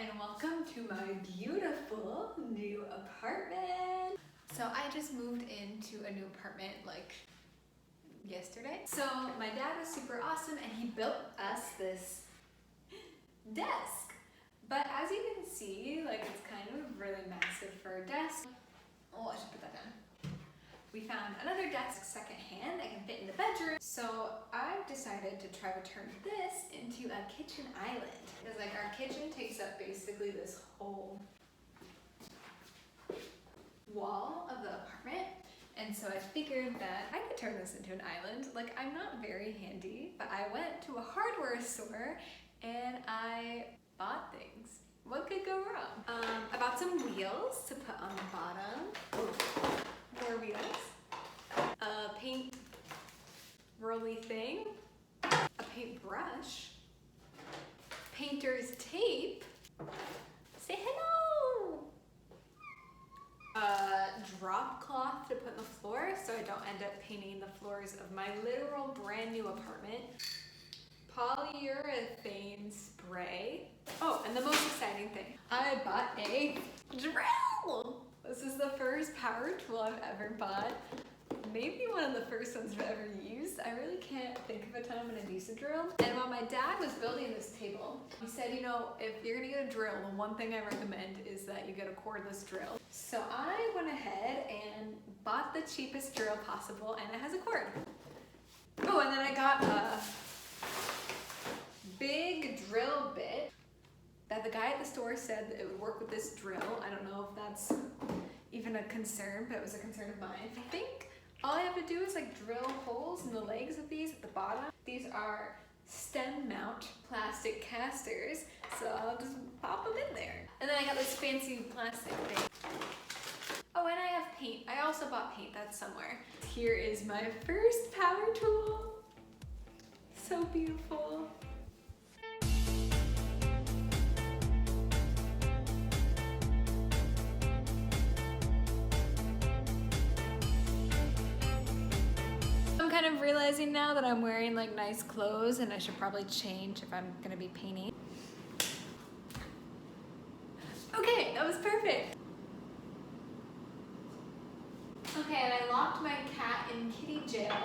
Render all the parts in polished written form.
and welcome to my beautiful new apartment. So I just moved into a new apartment like yesterday. So my dad was super awesome and he built us this desk. But as you can see, like it's kind of really massive for a desk. Oh, I should put that down. We found another desk secondhand that can fit in the bedroom. So I've decided to try to turn this into a kitchen island. Because like our kitchen takes up basically this whole wall of the apartment. And so I figured that I could turn this into an island. Like I'm not very handy, but I went to a hardware store and I bought things. What could go wrong? I bought some wheels to put on the bottom. More wheels. A paint rolly thing. A paintbrush. Painter's tape. Say hello! A drop cloth to put on the floor so I don't end up painting the floors of my literal brand new apartment. Polyurethane spray. Oh, and the most exciting thing, I bought a drill! This is the first power tool I've ever bought. Maybe one of the first ones I've ever used. I really can't think of a time when I've used a drill. And while my dad was building this table, he said, you know, if you're gonna get a drill, the one thing I recommend is that you get a cordless drill. So I went ahead and bought the cheapest drill possible, and it has a cord. Oh, and then I got a big drill bit that the guy at the store said that it would work with this drill. I don't know if that's even a concern, but it was a concern of mine. I think all I have to do is like drill holes in the legs of these at the bottom. These are stem mount plastic casters, so I'll just pop them in there. And then I got this fancy plastic thing. Oh, and I have paint. I also bought paint, that's somewhere. Here is my first power tool. So beautiful. I'm kind of realizing now that I'm wearing like nice clothes and I should probably change if I'm gonna be painting. Okay, that was perfect. Okay, and I locked my cat in kitty jail,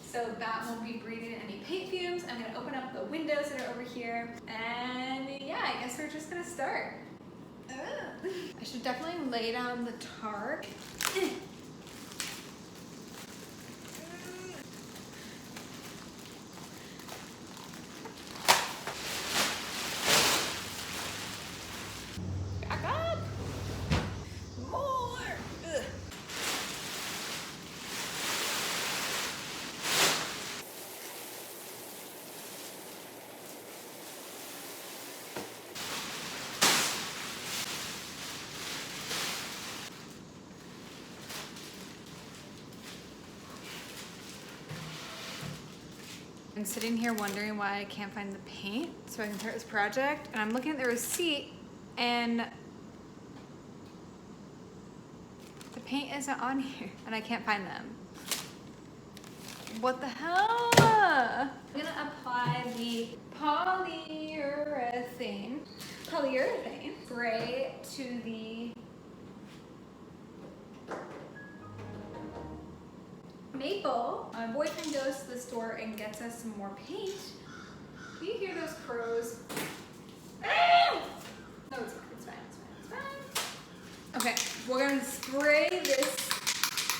so that won't be breathing any paint fumes. I'm gonna open up the windows that are over here, and yeah, I guess we're just gonna start. I should definitely lay down the tarp. Back up! More! Ugh. I'm sitting here wondering why I can't find the paint so I can start this project, and I'm looking at the receipt and the paint isn't on here and I can't find them. What the hell? I'm gonna apply the polyurethane spray to the maple. My boyfriend goes to the store and gets us some more paint. Can you hear those crows? Ah! No, it's fine, it's fine, it's fine, it's fine. Okay, we're gonna spray this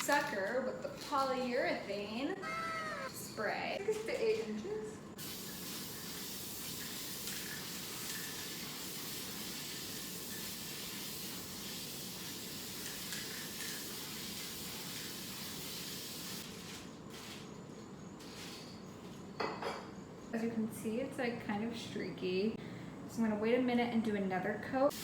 sucker with the polyurethane spray. 6 to 8 inches. As you can see, it's like kind of streaky. So I'm gonna wait a minute and do another coat.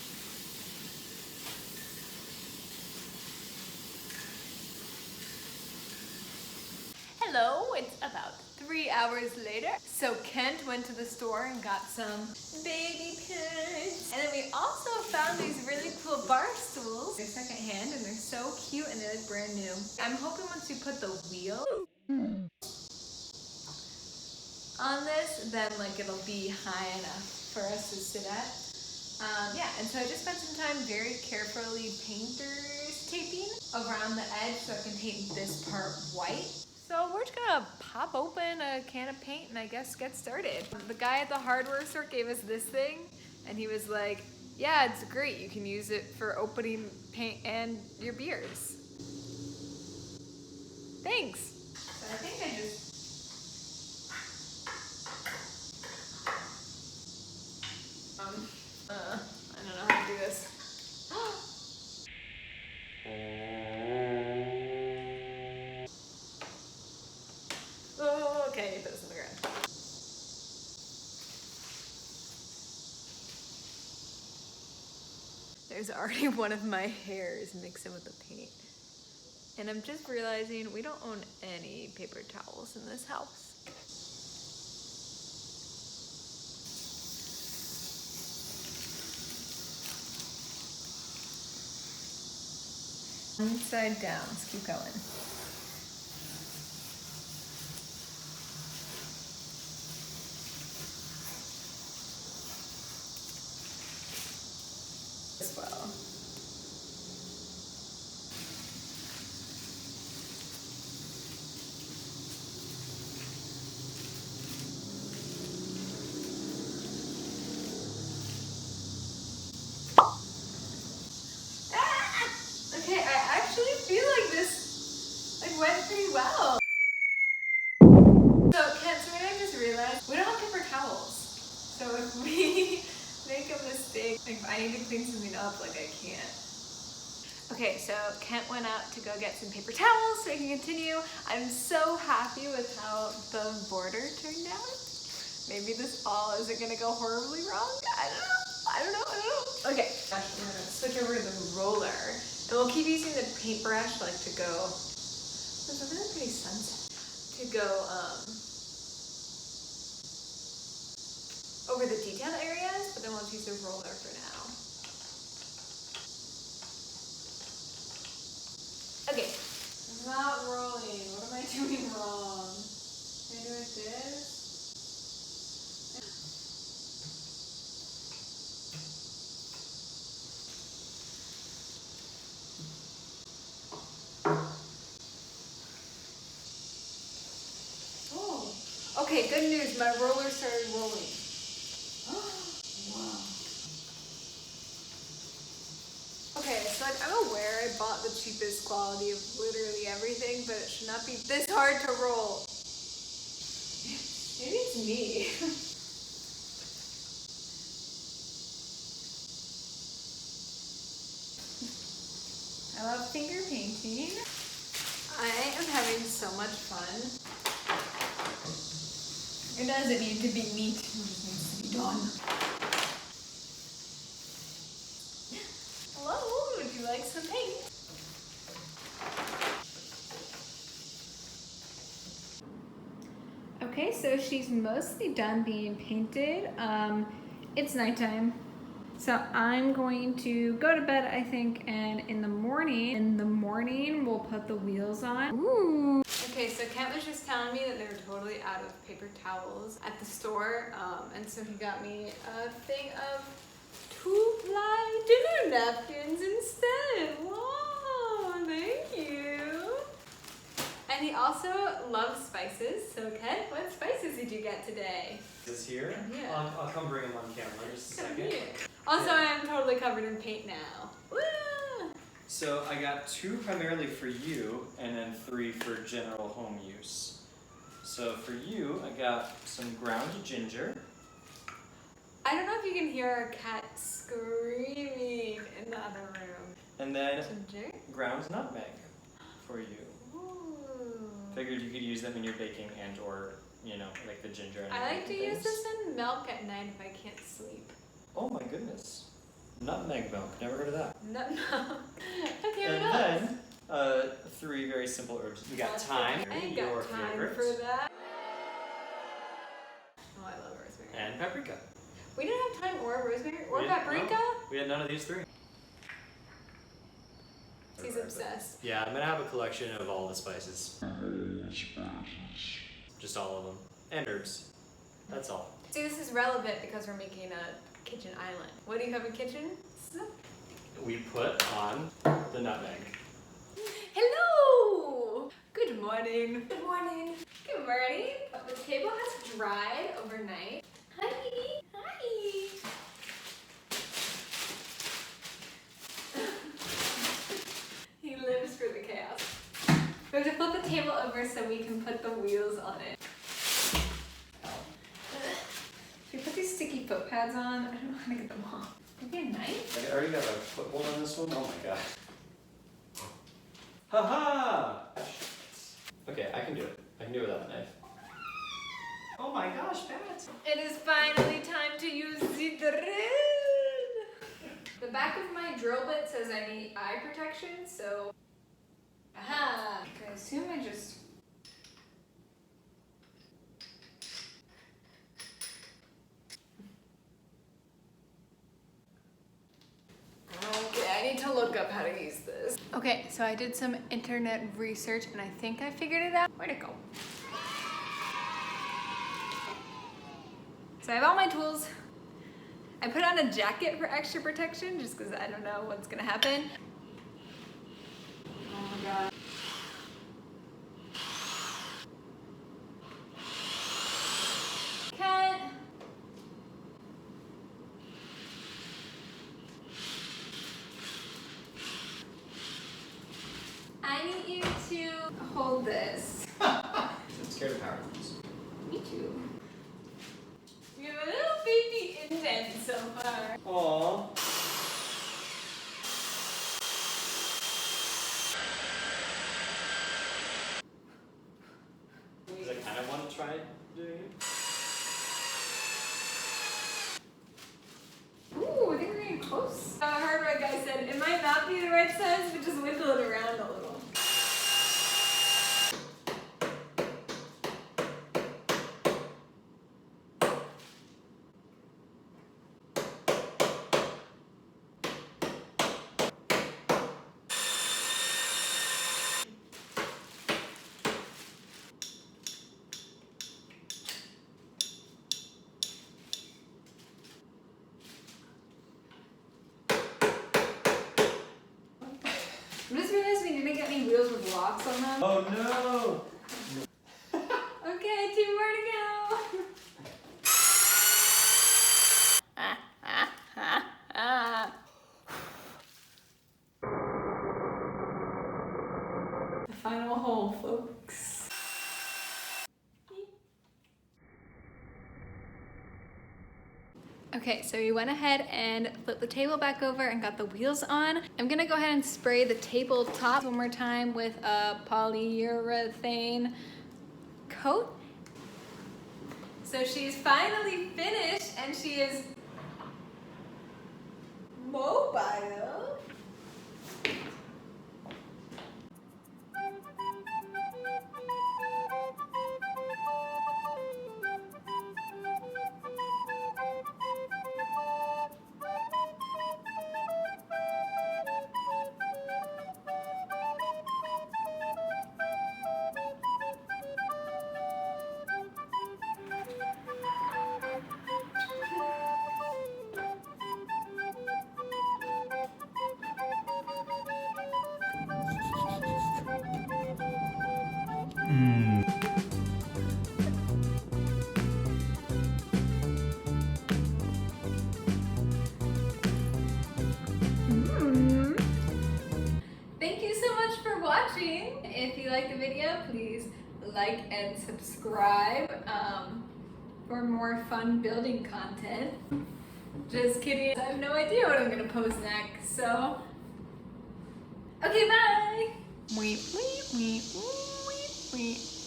Hello, it's about 3 hours later. So Kent went to the store and got some baby pins. And then we also found these really cool bar stools. They're secondhand and they're so cute and they look brand new. I'm hoping once we put the wheel on this, then like it'll be high enough for us to sit at. Yeah, and so I just spent some time very carefully painter's taping around the edge so I can paint this part white. So we're just gonna pop open a can of paint and I guess get started. The guy at the hardware store gave us this thing and he was like, yeah, it's great. You can use it for opening paint and your beers. Thanks. So I think I just I don't know how to do this. Oh, okay, put this on the ground. There's already one of my hairs mixing with the paint. And I'm just realizing we don't own any paper towels in this house. Inside down, let's keep going. As well. Okay, I actually feel like this went pretty well. So Ken, so I just realized we don't have paper towels. So if we make a mistake, if I need to clean something up, like I can't. Okay, so Kent went out to go get some paper towels so we can continue. I'm so happy with how the border turned out. Maybe this all isn't gonna go horribly wrong. I don't know. Okay, I'm gonna switch over to the roller. And we'll keep using the paintbrush like to go, there's a really pretty sunset, to go over the detailed areas, but then we'll use the roller for now. Okay, it's not rolling. What am I doing wrong? Can I do it like this? Oh, okay, good news. My roller started rolling. Wow. Okay, so like I'm aware I bought the cheapest quality of literally everything, but it should not be this hard to roll. Maybe it's me. I love finger painting. I am having so much fun. It doesn't need to be neat, it just needs to be done. Hello, would you like some paint? Okay, so she's mostly done being painted. It's nighttime. So I'm going to go to bed, I think, and in the morning we'll put the wheels on. Ooh. Okay, so Kent was just telling me that they were totally out of paper towels at the store, and so he got me a thing of 2-ply dinner napkins instead. Wow, thank you. And he also loves spices. So Kent, what spices did you get today? Is here? Yeah. I'll come bring them on camera just a second. Here. Also, I am totally covered in paint now. Woo! So I got 2 primarily for you, and then 3 for general home use. So for you, I got some ground ginger. I don't know if you can hear our cat screaming in the other room. And then Ginger? ground nutmeg for you. Ooh. Figured you could use them in your baking and or, you know, like the ginger and I like to use things. this in milk at night if I can't sleep. Oh my goodness. Nutmeg milk, never heard of that. No. Okay, And what else? then 3 very simple herbs. We got thyme, I ain't your got time favorite, for that. Oh, I love rosemary. and paprika. We didn't have thyme or rosemary or We didn't- paprika? no, we had none of these 3. He's obsessed. Yeah, I'm gonna have a collection of all the spices. Just all of them. And herbs. That's all. See, this is relevant because we're making a kitchen island. What do you have in kitchen? We put on the nutmeg. Hello! Good morning. Good morning. Good morning. The table has dried overnight. Hi. Hi. He lives for the chaos. We have to flip the table over so we can put the wheels on it. Should we put these sticky foot pads on? I don't know how to get them off. Maybe a knife? I already got a foothold on this one. Oh my god. Haha! Okay, I can do it. I can do it without a knife. Oh my gosh, Pat! It is finally time to use the drill! The back of my drill bit says I need eye protection, so... Aha! I assume I just... Okay, I need to look up how to use this. Okay, so I did some internet research and I think I figured it out. Where'd it go? So I have all my tools. I put on a jacket for extra protection just because I don't know what's gonna happen. Oh my god. Cut. I need you to hold this. I'm scared of power tools. Me too. You have a little baby indent so far. Aww. Because I kind of want to try doing it. Ooh, I think we're getting close. A hardware guy said it might not be the right size, but just wiggle it around a little. I'm just realizing we didn't get any wheels with locks on them. Oh no! Okay, 2 more to go. The final hole, folks. Okay, so we went ahead and flipped the table back over and got the wheels on. I'm gonna go ahead and spray the tabletop one more time with a polyurethane coat. So she's finally finished and she is mobile. Thank you so much for watching. If you like the video, please like and subscribe for more fun building content. Just kidding. I have no idea what I'm gonna post next, so okay, bye.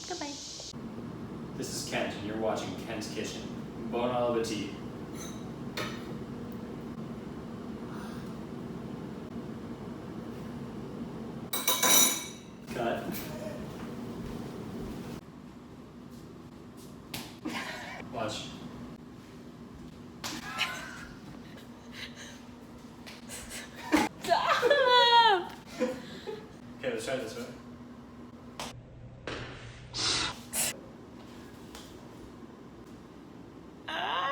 Goodbye. This is Kent, and you're watching Kent's Kitchen. Bon appetit.